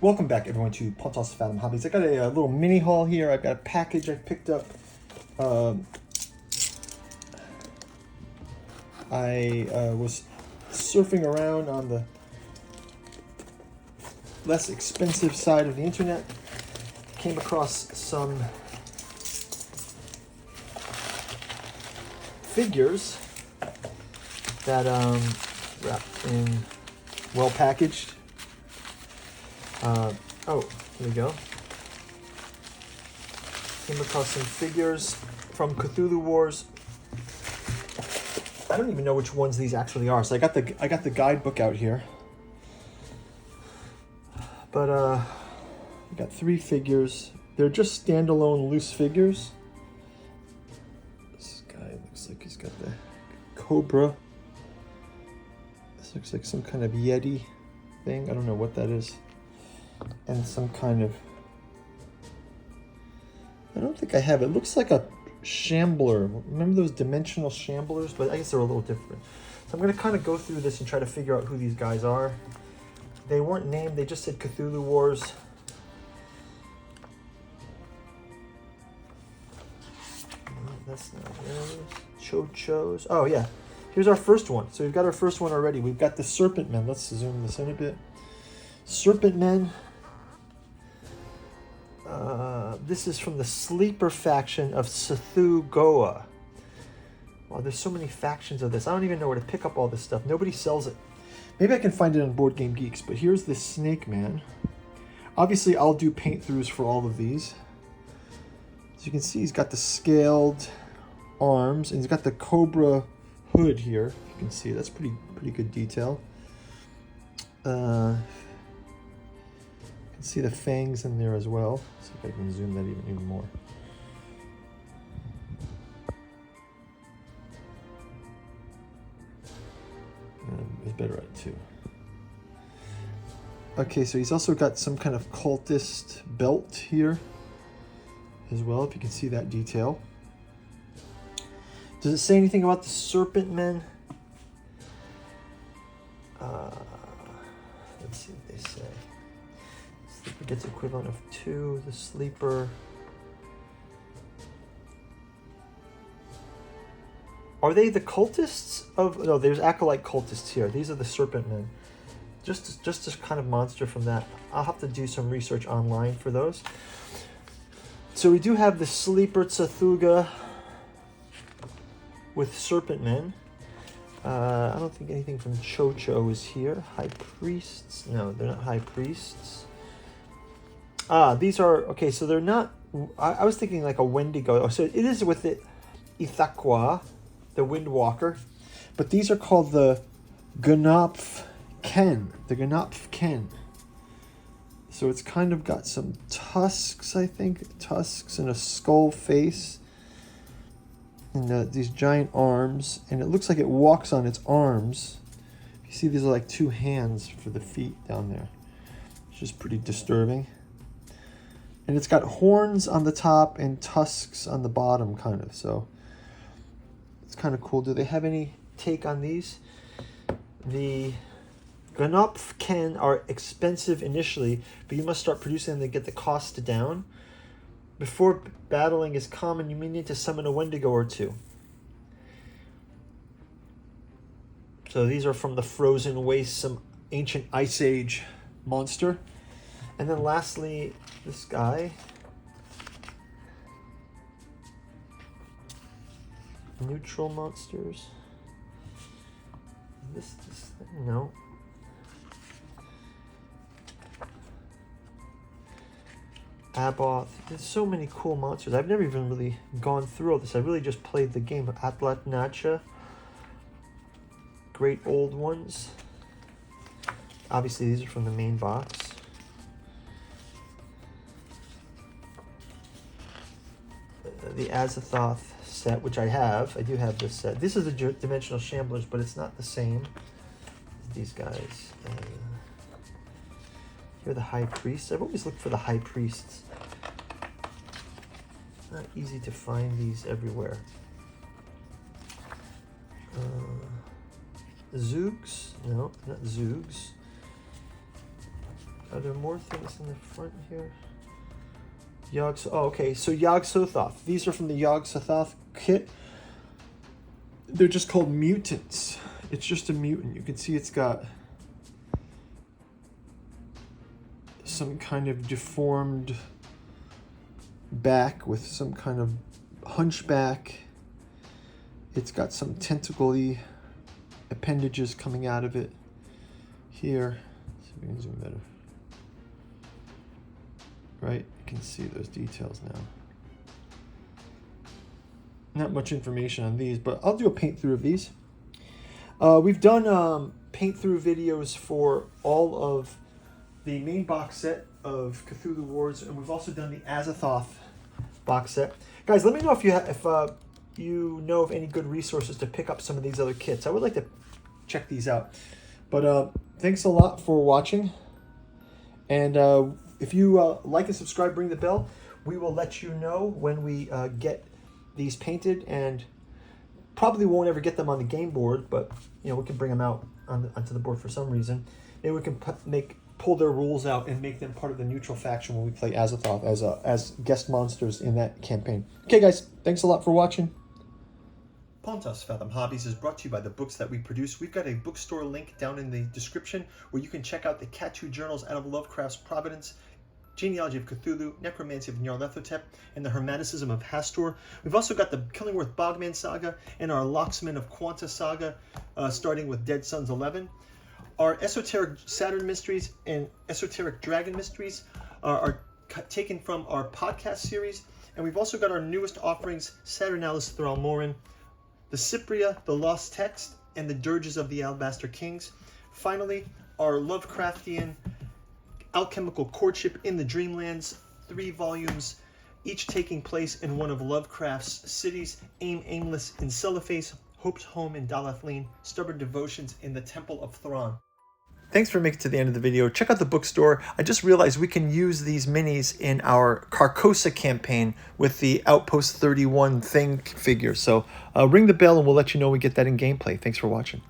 Welcome back, everyone, to Pontos Fathom Hobbies. I got a little mini haul here. I've got a package I picked up. I was surfing around on the less expensive side of the internet. Came across some figures that wrapped in, well packaged. Oh, here we go. Came across some figures from Cthulhu Wars. I don't even know which ones these actually are. So I got the guidebook out here. But I got 3 figures. They're just standalone loose figures. This guy looks like he's got the cobra. This looks like some kind of Yeti thing. I don't know what that is. And some kind of, I don't think I have it. It looks like a shambler. Remember those dimensional shamblers? But I guess they're a little different. So I'm going to kind of go through this and try to figure out who these guys are. They weren't named. They just said Cthulhu Wars. That's not those. Cho-chos. Oh, yeah. Here's our first one. So we've got our first one already. We've got the Serpent Men. Let's zoom this in a bit. Serpent Men. This is from the sleeper faction of Cthulhu. Wow, there's so many factions of this. I don't even know where to pick up all this stuff. Nobody sells it. Maybe I can find it on Board Game Geeks, but here's this Snake Man. Obviously, I'll do paint throughs for all of these. As you can see, he's got the scaled arms, and he's got the cobra hood here. You can see that's pretty good detail. See the fangs in there as well. See if I can zoom that even more. It's better at 2. Okay, so he's also got some kind of cultist belt here as well, if you can see that detail. Does it say anything about the Serpent Men? Let's see what they say. Sleeper gets equivalent of 2. The sleeper. Are they the cultists of? No, there's acolyte cultists here. These are the Serpent Men. Just a kind of monster from that. I'll have to do some research online for those. So we do have the sleeper Cthulhu with Serpent Men. I don't think anything from Cho-Cho is here. High priests? No, they're not high priests. These are, okay, so they're not, I was thinking like a Wendigo. So it is with the Ithaqua, the Windwalker. But these are called the Gnoph-Keh. The Gnoph-Keh. So it's kind of got some tusks, I think. Tusks and a skull face. And these giant arms. And it looks like it walks on its arms. You see these are like 2 hands for the feet down there. It's just pretty disturbing. And it's got horns on the top and tusks on the bottom, kind of. So it's kind of cool. Do they have any take on these? The Gnoph-Keh are expensive initially, but you must start producing them to get the cost down. Before battling is common, you may need to summon a Wendigo or 2. So these are from the Frozen Waste, some ancient Ice Age monster. And then lastly, this guy. Neutral monsters. This thing? No. Aboth. There's so many cool monsters. I've never even really gone through all this. I really just played the game. Atlatnacha. Great old ones. Obviously, these are from the main box. The Azathoth set, which I have. I do have this set. This is the Dimensional Shamblers, but it's not the same as these guys. Here are the High Priests. I've always looked for the High Priests. Not easy to find these everywhere. Zoogs? No, not Zoogs. Are there more things in the front here? Okay, so Yogsothoth. These are from the Yogsothoth kit. They're just called mutants. It's just a mutant. You can see it's got some kind of deformed back with some kind of hunchback. It's got some tentacle-y appendages coming out of it here. Let's see if we can zoom better. Right, you can see those details now. Not much information on these, but I'll do a paint through of these. We've done paint through videos for all of the main box set of Cthulhu Wars, and we've also done the Azathoth box set. Guys, let me know if you know of any good resources to pick up some of these other kits. I would like to check these out. But thanks a lot for watching, and if you like and subscribe, ring the bell. We will let you know when we get these painted, and probably won't ever get them on the game board, but you know, we can bring them out onto the board for some reason. Maybe we can pull their rules out and make them part of the neutral faction when we play Azathoth as guest monsters in that campaign. Okay, guys, thanks a lot for watching. Pontus Fathom Hobbies is brought to you by the books that we produce. We've got a bookstore link down in the description where you can check out the Cthulhu journals out of Lovecraft's Providence, Genealogy of Cthulhu, Necromancy of Nyarlathotep, and the Hermeticism of Hastur. We've also got the Killingworth Bogman saga and our Locksmen of Quanta saga, starting with Dead Sons 11. Our Esoteric Saturn Mysteries and Esoteric Dragon Mysteries are taken from our podcast series. And we've also got our newest offerings, Saturnalis Thralmorin, the Cypria, the Lost Text, and the Dirges of the Alabaster Kings. Finally, our Lovecraftian Alchemical Courtship in the Dreamlands, 3 volumes, each taking place in one of Lovecraft's cities: Aim Aimless in Cellophase, Hope's Home in Dalathleen, Stubborn Devotions in the Temple of Thrawn. Thanks for making it to the end of the video. Check out the bookstore. I just realized we can use these minis in our Carcosa campaign with the Outpost 31 thing figure. So ring the bell and we'll let you know we get that in gameplay. Thanks for watching.